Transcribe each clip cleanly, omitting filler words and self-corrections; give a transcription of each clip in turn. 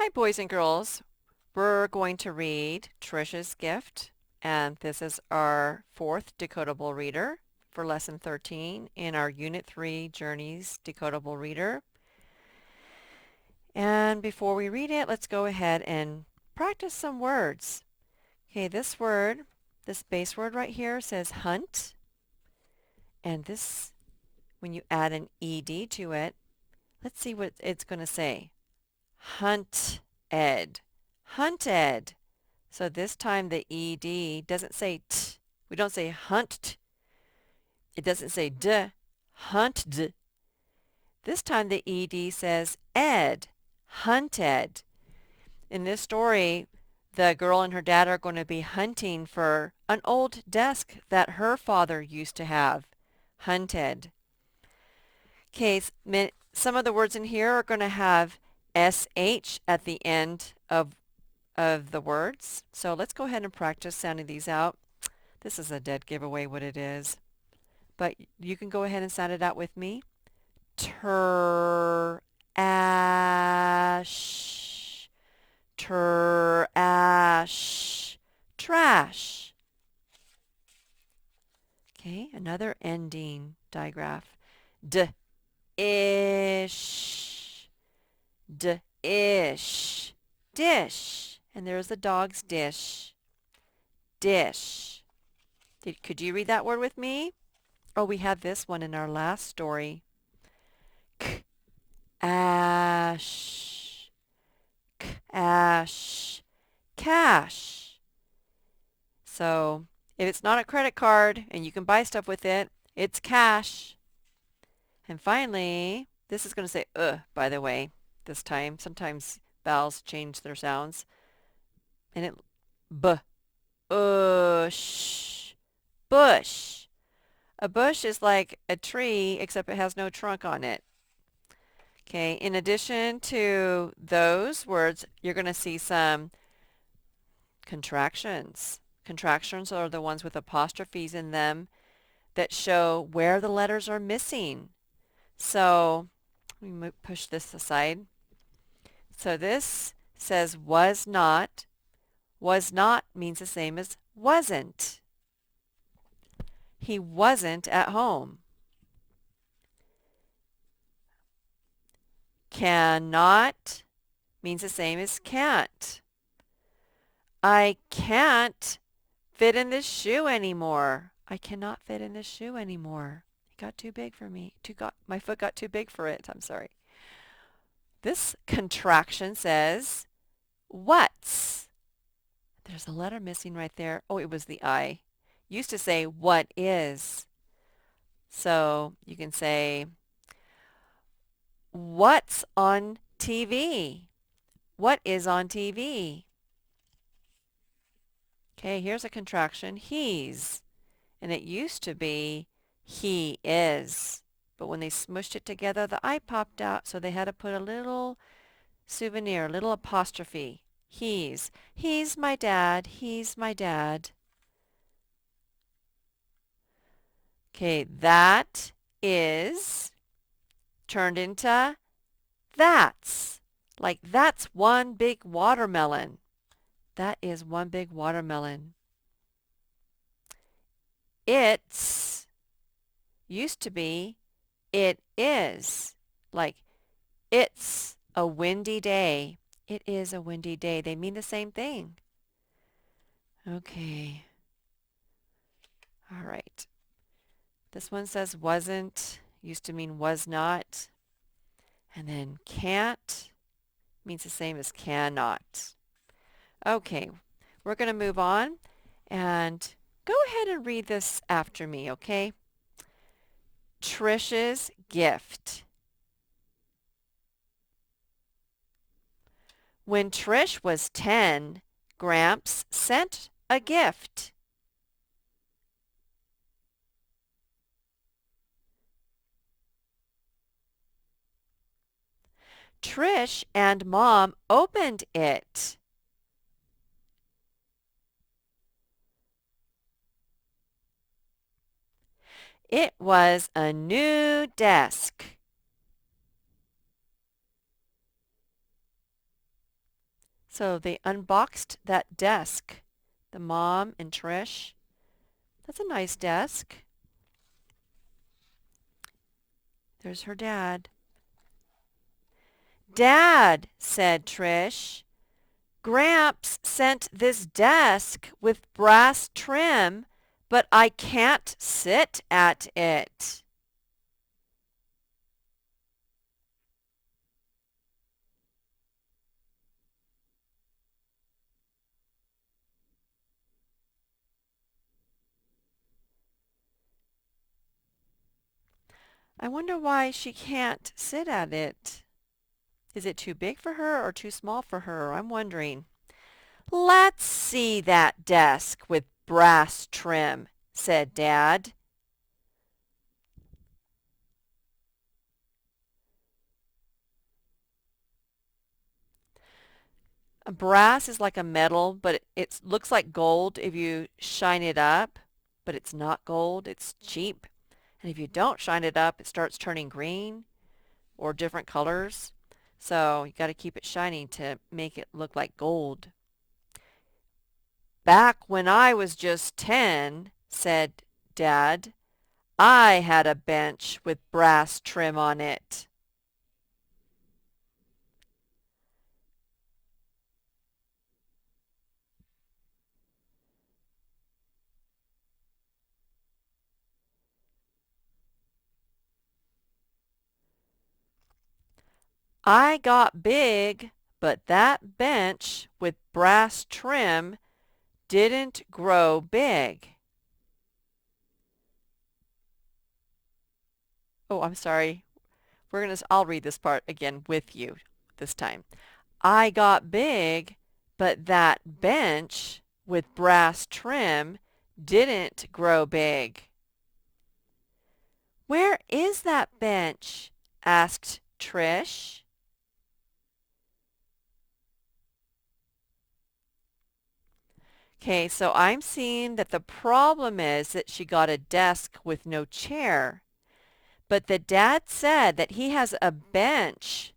Hi, boys and girls. We're going to read Trisha's Gift, and this is our fourth decodable reader for Lesson 13 in our Unit 3 Journeys decodable reader. And before we read it, let's go ahead and practice some words. Okay, this word, this base word right here says hunt, and this, when you add an ed to it, let's see what it's going to say. Hunted. Hunted. So this time the ed doesn't say t. We don't say hunt. It doesn't say d. Hunted. This time the ed says ed. Hunted. In this story, the girl and her dad are going to be hunting for an old desk that her father used to have. Hunted. Okay, some of the words in here are going to have sh at the end of the words. So let's go ahead and practice sounding these out. This is a dead giveaway what it is. But you can go ahead and sound it out with me. Ash. Ash. Trash. Okay, another ending digraph. Ish. Ish. Dish. And there's the dog's dish. Dish. Could you read that word with me? Oh, we have this one in our last story. Ash. Ash. Cash. So if it's not a credit card and you can buy stuff with it, it's cash. And finally, this is going to say by the way, this time. Sometimes vowels change their sounds. And it bush. Bush. A bush is like a tree, except it has no trunk on it. Okay, in addition to those words, you're going to see some contractions. Contractions are the ones with apostrophes in them that show where the letters are missing. So, let me push this aside. So this says was not. Was not means the same as wasn't. He wasn't at home. Cannot means the same as can't. I can't fit in this shoe anymore. I cannot fit in this shoe anymore. It got too big for me. My foot got too big for it. I'm sorry. This contraction says what's. There's a letter missing right there. Oh, it was the I. Used to say what is. So you can say what's on TV? What is on TV? Okay, here's a contraction. He's. And it used to be he is. But when they smushed it together, the I popped out, so they had to put a little souvenir, a little apostrophe. He's. He's my dad. He's my dad. Okay, that is turned into that's. Like that's one big watermelon. That is one big watermelon. It's used to be it is. Like it's a windy day. It is a windy day. They mean the same thing. Okay. All right. This one says wasn't. Used to mean was not. And then can't means the same as cannot. Okay. We're going to move on and go ahead and read this after me, okay? Trisha's gift. When Trish was 10, Gramps sent a gift. Trish and Mom opened it. It was a new desk. So they unboxed that desk. The mom and Trish. That's a nice desk. There's her dad. Dad, said Trish, Gramps sent this desk with brass trim, but I can't sit at it. I wonder why she can't sit at it. Is it too big for her or too small for her? I'm wondering. Let's see that desk with brass trim, said Dad. A brass is like a metal, but it looks like gold if you shine it up, but it's not gold, it's cheap. And if you don't shine it up, it starts turning green or different colors. So you got to keep it shining to make it look like gold. Back when I was just 10, said Dad, I had a bench with brass trim on it. I got big, but that bench with brass trim didn't grow big. Oh, I'm sorry. I'll read this part again with you this time. I got big, but that bench with brass trim didn't grow big. Where is that bench? Asked Trish. Okay, so I'm seeing that the problem is that she got a desk with no chair. But the dad said that he has a bench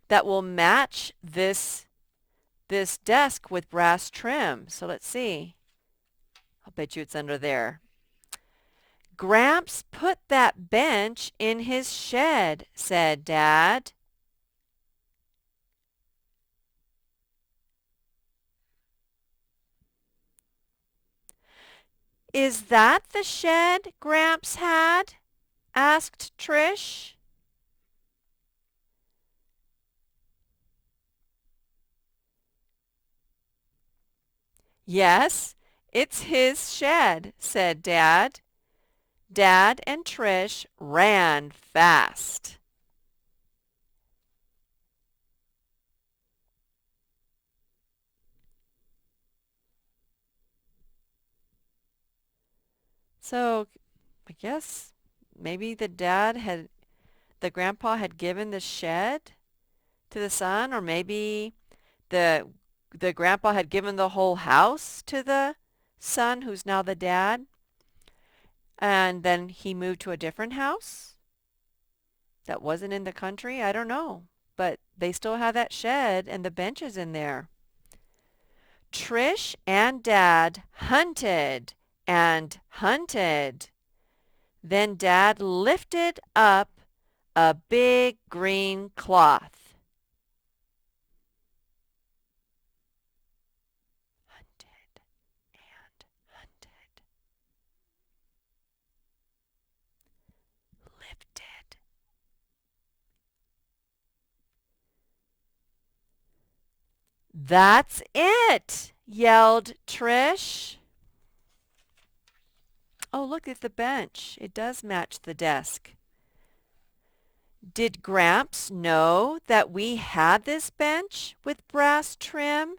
that will match this desk with brass trim. So let's see. I'll bet you it's under there. Gramps put that bench in his shed, said Dad. Is that the shed Gramps had? Asked Trish. Yes, it's his shed, said Dad. Dad and Trish ran fast. So I guess maybe the grandpa had given the shed to the son, or maybe the the grandpa had given the whole house to the son who's now the dad, and then he moved to a different house that wasn't in the country. I don't know, but they still have that shed and the benches in there. Trish and Dad hunted and hunted. Then Dad lifted up a big green cloth. Hunted and hunted. Lifted. That's it, yelled Trish. Oh, look at the bench. It does match the desk. Did Gramps know that we had this bench with brass trim?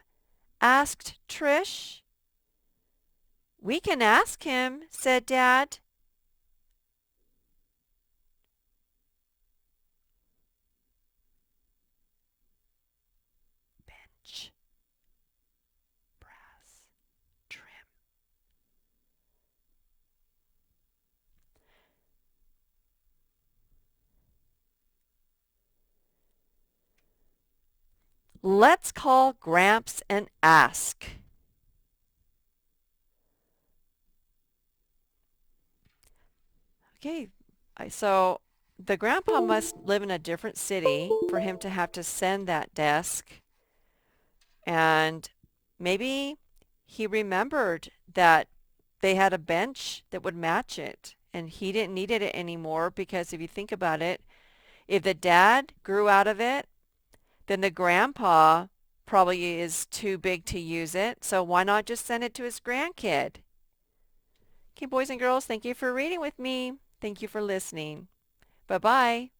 Asked Trish. We can ask him, said Dad. Bench, brass trim. Let's call Gramps and ask. Okay, so the grandpa must live in a different city for him to have to send that desk. And maybe he remembered that they had a bench that would match it. And he didn't need it anymore because if you think about it, if the dad grew out of it, then the grandpa probably is too big to use it. So why not just send it to his grandkid? Okay, boys and girls, thank you for reading with me. Thank you for listening. Bye-bye.